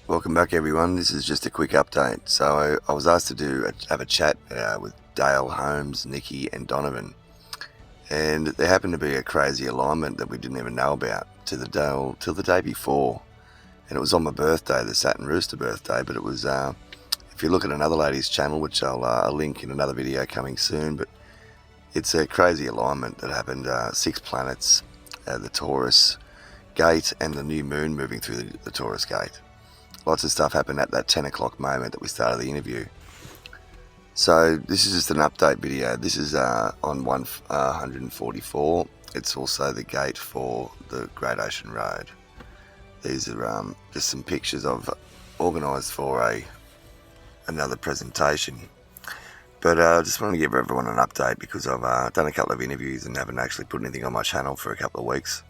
Welcome back, everyone. This is just a quick update. So I was asked to have a chat with Dale, Holmes, Nikki and Donavan, and there happened to be a crazy alignment that we didn't even know about till the day before, and it was on my birthday, the Saturn Rooster birthday. But it was, if you look at another lady's channel, which I'll link in another video coming soon, but it's a crazy alignment that happened. 6 planets, the Taurus gate, and the new moon moving through the Taurus gate. Lots of stuff happened at that 10 o'clock moment that we started the interview. So this is just an update video. This is on 144. It's also the gate for the Great Ocean Road. These are just some pictures I've organised for another presentation. But I just want to give everyone an update because I've done a couple of interviews and haven't actually put anything on my channel for a couple of weeks.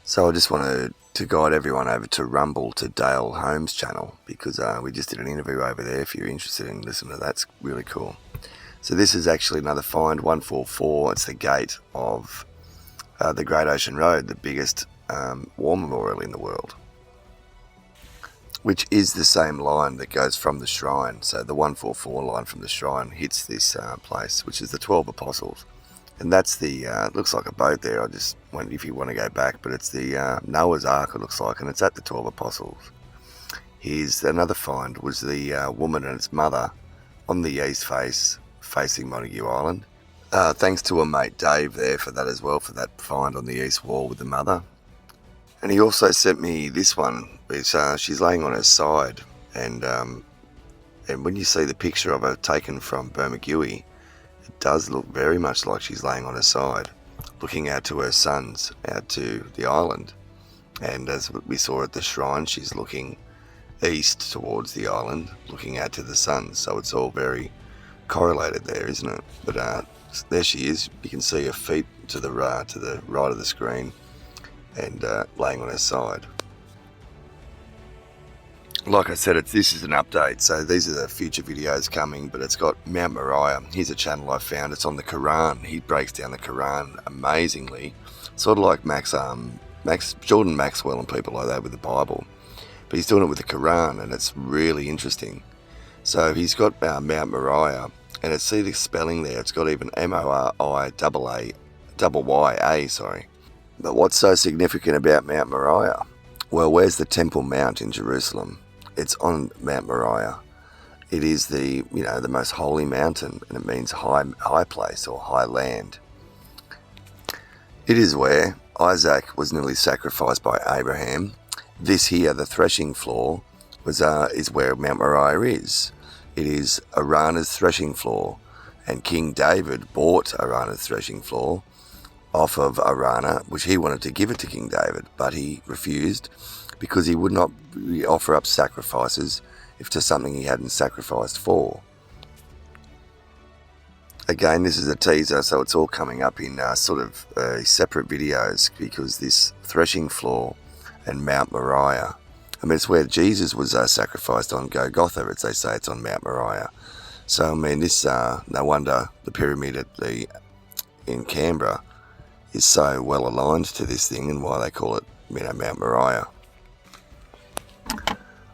So I just wanted to guide everyone over to Rumble, to Dale Holmes' channel, because we just did an interview over there. If you're interested in listening to that, it's really cool. So this is actually another find, 144. It's the gate of the Great Ocean Road, the biggest war memorial in the world, which is the same line that goes from the shrine. So the 144 line from the shrine hits this place, which is the 12 Apostles. And that's the, it looks like a boat there. I just went, if you want to go back, but it's the Noah's Ark, it looks like, and it's at the 12 Apostles. Here's another find, was the woman and its mother on the east face, facing Montague Island. Thanks to a mate Dave there for that as well, for that find on the east wall with the mother. And he also sent me this one, which she's laying on her side, and when you see the picture of her taken from Bermagui, it does look very much like she's laying on her side, looking out to her sons, out to the island. And as we saw at the shrine, she's looking east towards the island, looking out to the sun. So it's all very correlated there, isn't it? But there she is. You can see her feet to the right of the screen, and laying on her side. Like I said, this is an update, so these are the future videos coming, but it's got Mount Mariah. Here's a channel I found. It's on the Quran. He breaks down the Quran amazingly, sort of like Jordan Maxwell and people like that with the Bible, but he's doing it with the Quran, and it's really interesting. So he's got Mount Mariah, and see the spelling there. It's got even M-O-R-I-Y-A, sorry. But what's so significant about Mount Mariah? Well, where's the Temple Mount in Jerusalem? It's on Mount Mariah. It is the most holy mountain, and it means high place or high land. It is where Isaac was nearly sacrificed by Abraham. This here, the threshing floor, is where Mount Mariah is. It is Araunah's threshing floor, and King David bought Araunah's threshing floor off of Araunah, which he wanted to give it to King David, but he refused because he would not offer up sacrifices to something he hadn't sacrificed for. Again, this is a teaser, so it's all coming up in sort of separate videos, because this threshing floor and Mount Mariah, I mean, it's where Jesus was sacrificed on Golgotha, as they say. It's on Mount Mariah. So I mean, this no wonder the pyramid in Canberra is so well aligned to this thing, and why they call it, Mount Mariah.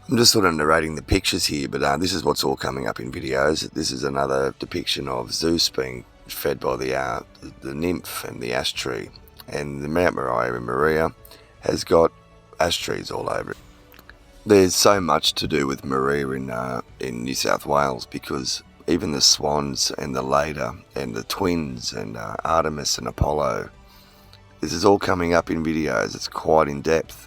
I'm just sort of narrating the pictures here, but this is what's all coming up in videos. This is another depiction of Zeus being fed by the nymph and the ash tree, and the Mount Mariah in Mariah has got ash trees all over it. There's so much to do with Mariah in New South Wales, because even the swans and the Leda and the twins and Artemis and Apollo, this is all coming up in videos. It's quite in depth,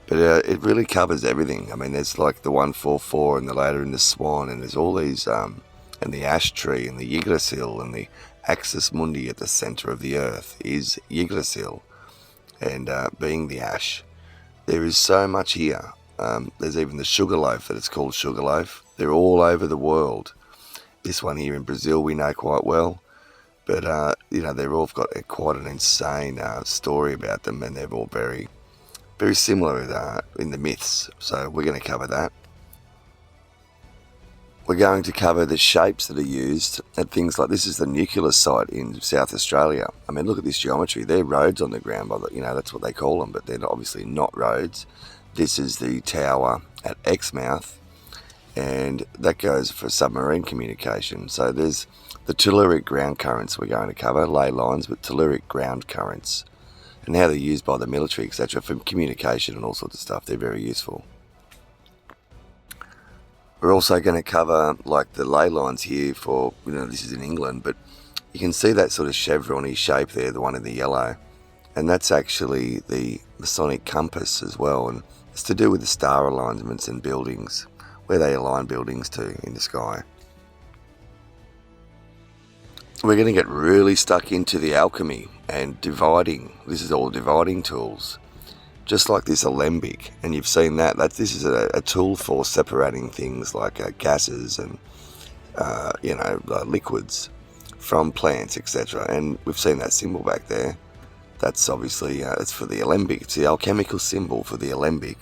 but it really covers everything. I mean, there's like the 144 and the Leda and the swan, and there's all these, and the ash tree and the Yggdrasil, and the axis mundi at the center of the earth is Yggdrasil, and being the ash. There is so much here. There's even the sugarloaf, that it's called sugarloaf. They're all over the world. This one here in Brazil we know quite well, but they've all got quite an insane story about them, and they're all very, very similar in the myths. So we're going to cover that. We're going to cover the shapes that are used at things like, this is the nuclear site in South Australia. I mean, look at this geometry. They're roads on the ground, that's what they call them, but they're obviously not roads. This is the tower at Exmouth, and that goes for submarine communication. So there's the telluric ground currents we're going to cover, ley lines with telluric ground currents, and how they're used by the military, etc., for communication and all sorts of stuff. They're very useful. We're also going to cover like the ley lines here for, this is in England, but you can see that sort of chevron-y shape there, the one in the yellow, and that's actually the Masonic compass as well, and it's to do with the star alignments and buildings, where they align buildings to in the sky. We're going to get really stuck into the alchemy and dividing. This is all dividing tools, just like this alembic, and you've seen this is a tool for separating things like gases and liquids from plants, etc. And we've seen that symbol back there. That's obviously it's for the alembic. It's the alchemical symbol for the alembic.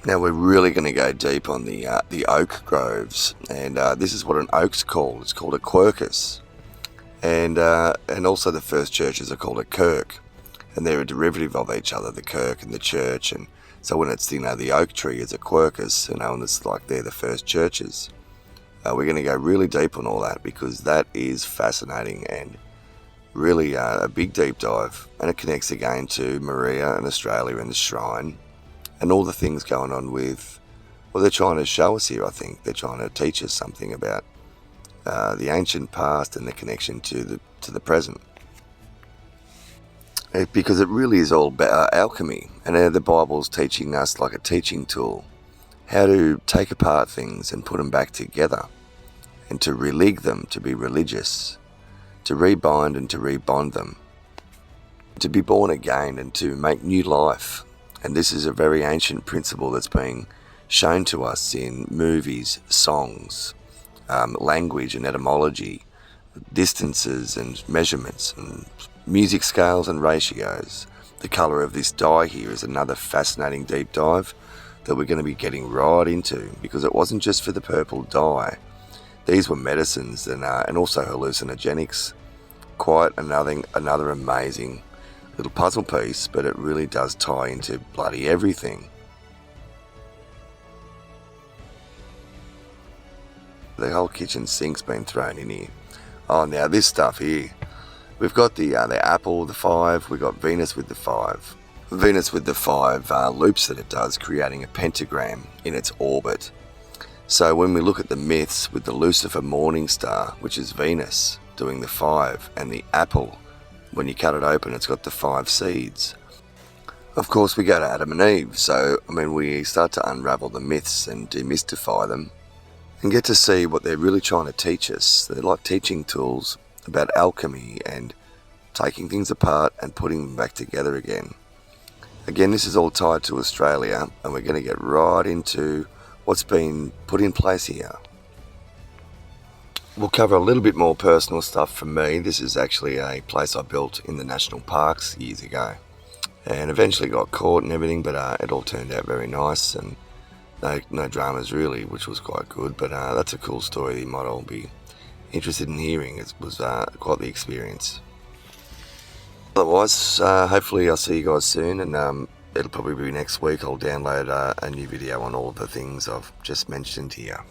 Now we're really going to go deep on the oak groves, and this is what an oak's called. It's called a quercus, and also the first churches are called a kirk, and they're a derivative of each other, the kirk and the church. And so when it's the oak tree is a quercus, and it's like they're the first churches. We're going to go really deep on all that because that is fascinating and really a big deep dive, and it connects again to Mariah and Australia and the shrine and all the things going on with what they're trying to show us here. I think they're trying to teach us something about the ancient past and the connection to the present, because it really is all about alchemy, and the Bible's teaching us like a teaching tool how to take apart things and put them back together, and to relig them, to be religious, to rebind and to rebond them, to be born again and to make new life. And this is a very ancient principle that's being shown to us in movies, songs, language and etymology, distances and measurements, and music scales and ratios. The colour of this dye here is another fascinating deep dive that we're going to be getting right into, because it wasn't just for the purple dye. These were medicines and also hallucinogenics. Quite another amazing little puzzle piece, but it really does tie into bloody everything. The whole kitchen sink's been thrown in here. Oh, now this stuff here. We've got the apple, the 5. We've got Venus with the 5. Venus with the 5 loops that it does, creating a pentagram in its orbit. So when we look at the myths with the Lucifer morning star, which is Venus, doing the 5, and the apple, when you cut it open, it's got the 5 seeds. Of course, we go to Adam and Eve, so we start to unravel the myths and demystify them and get to see what they're really trying to teach us. They're like teaching tools about alchemy and taking things apart and putting them back together again. Again, this is all tied to Australia, and we're going to get right into what's been put in place here. We'll cover a little bit more personal stuff from me. This is actually a place I built in the national parks years ago, and eventually got caught and everything, but it all turned out very nice, and no dramas really, which was quite good. But that's a cool story that you might all be interested in hearing. It was quite the experience. Otherwise, hopefully I'll see you guys soon, and it'll probably be next week. I'll download a new video on all of the things I've just mentioned here.